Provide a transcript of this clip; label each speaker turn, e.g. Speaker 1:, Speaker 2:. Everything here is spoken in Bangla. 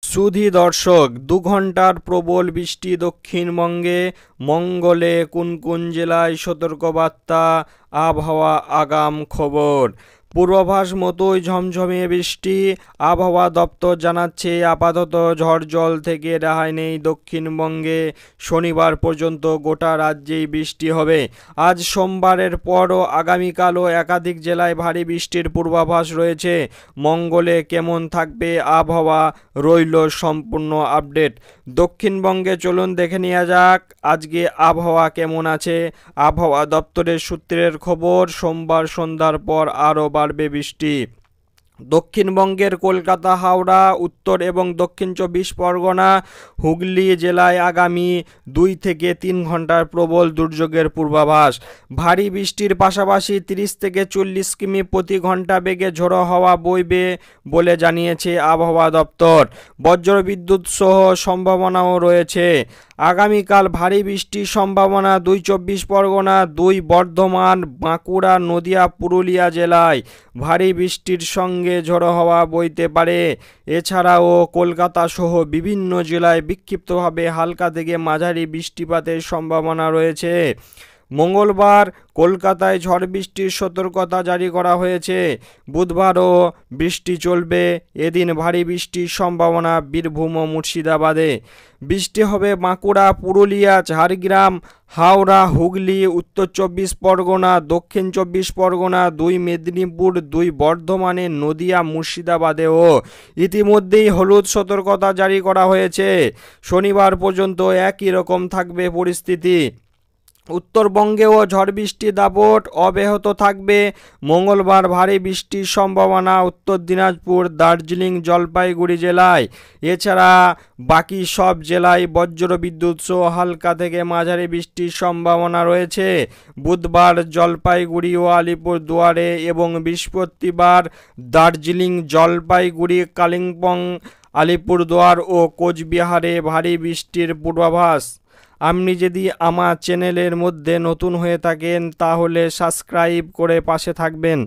Speaker 1: সুধী দর্শক, ২ ঘন্টার প্রবল বৃষ্টি দক্ষিণবঙ্গে। মঙ্গলে কোন কোন জেলায় সতর্কবার্তা, আবহাওয়া আগাম খবর। পূর্বাভাস মতোই ঝমঝমিয়ে বৃষ্টি। আবহাওয়া দপ্তর জানাচ্ছে আপাতত ঝড় জল থেকে রেহাই নেই দক্ষিণবঙ্গে। শনিবার পর্যন্ত গোটা রাজ্যেই বৃষ্টি হবে। আজ সোমবারের পরও আগামীকালও একাধিক জেলায় ভারী বৃষ্টির পূর্বাভাস রয়েছে। মঙ্গলে কেমন থাকবে আবহাওয়া, রইল সম্পূর্ণ আপডেট। দক্ষিণবঙ্গে চলুন দেখে নেওয়া যাক আজকে আবহাওয়া কেমন আছে। আবহাওয়া দপ্তরের সূত্রের খবর, সোমবার সন্ধ্যার পর আরও বাড়বে বৃষ্টি। দক্ষিণবঙ্গের কলকাতা, হাওড়া, উত্তর এবং দক্ষিণ ২৪ পরগনা, হুগলি জেলায় আগামী ২ থেকে ৩ ঘন্টার প্রবল দুর্যোগের পূর্বাভাস। ভারী বৃষ্টির পাশাপাশি ৩০ থেকে ৪০ কিমি প্রতি ঘন্টা বেগে ঝোড়ো হাওয়া বইবে বলে জানিয়েছে আবহাওয়া দপ্তর। বজ্রবিদ্যুৎ সহ সম্ভাবনাও রয়েছে। আগামীকাল ভারী বৃষ্টির সম্ভাবনা ২ ২৪ পরগনা, ২ বর্ধমান, বাঁকুড়া, নদিয়া, পুরুলিয়া জেলায় ভারী বৃষ্টির সঙ্গে ঝোড়ো হাওয়া বইতে পারে। এছাড়াও কলকাতা সহ বিভিন্ন জেলায় বিক্ষিপ্তভাবে হালকা থেকে মাঝারি বৃষ্টিপাতের সম্ভাবনা রয়েছে। মঙ্গলবার কলকাতায় ঝড় বৃষ্টির সতর্কতা জারি করা হয়েছে। বুধবারও বৃষ্টি চলবে। এদিন ভারী বৃষ্টির সম্ভাবনা বীরভূম ও মুর্শিদাবাদে। বৃষ্টি হবে বাঁকুড়া, পুরুলিয়া, ঝাড়গ্রাম, হাওড়া, হুগলি, উত্তর ২৪ পরগনা, দক্ষিণ ২৪ পরগনা, ২ মেদিনীপুর, ২ বর্ধমানে, নদিয়া, মুর্শিদাবাদেও। ইতিমধ্যেই হলুদ সতর্কতা জারি করা হয়েছে। শনিবার পর্যন্ত একই রকম থাকবে পরিস্থিতি। উত্তরবঙ্গেও ঝড় বৃষ্টির দাপট অব্যাহত থাকবে। মঙ্গলবার ভারী বৃষ্টির সম্ভাবনা উত্তর দিনাজপুর, দার্জিলিং, জলপাইগুড়ি জেলায়। এছাড়া বাকি সব জেলায় বজ্রবিদ্যুৎ সহ হালকা থেকে মাঝারি বৃষ্টির সম্ভাবনা রয়েছে। বুধবার জলপাইগুড়ি ও আলিপুরদুয়ারে এবং বৃহস্পতিবার দার্জিলিং, জলপাইগুড়ি, কালিম্পং, আলিপুরদুয়ার ও কোচবিহারে ভারী বৃষ্টির পূর্বাভাস। আপনি যদি আমার চ্যানেলের মধ্যে নতুন হয়ে থাকেন তাহলে সাবস্ক্রাইব করে পাশে থাকবেন।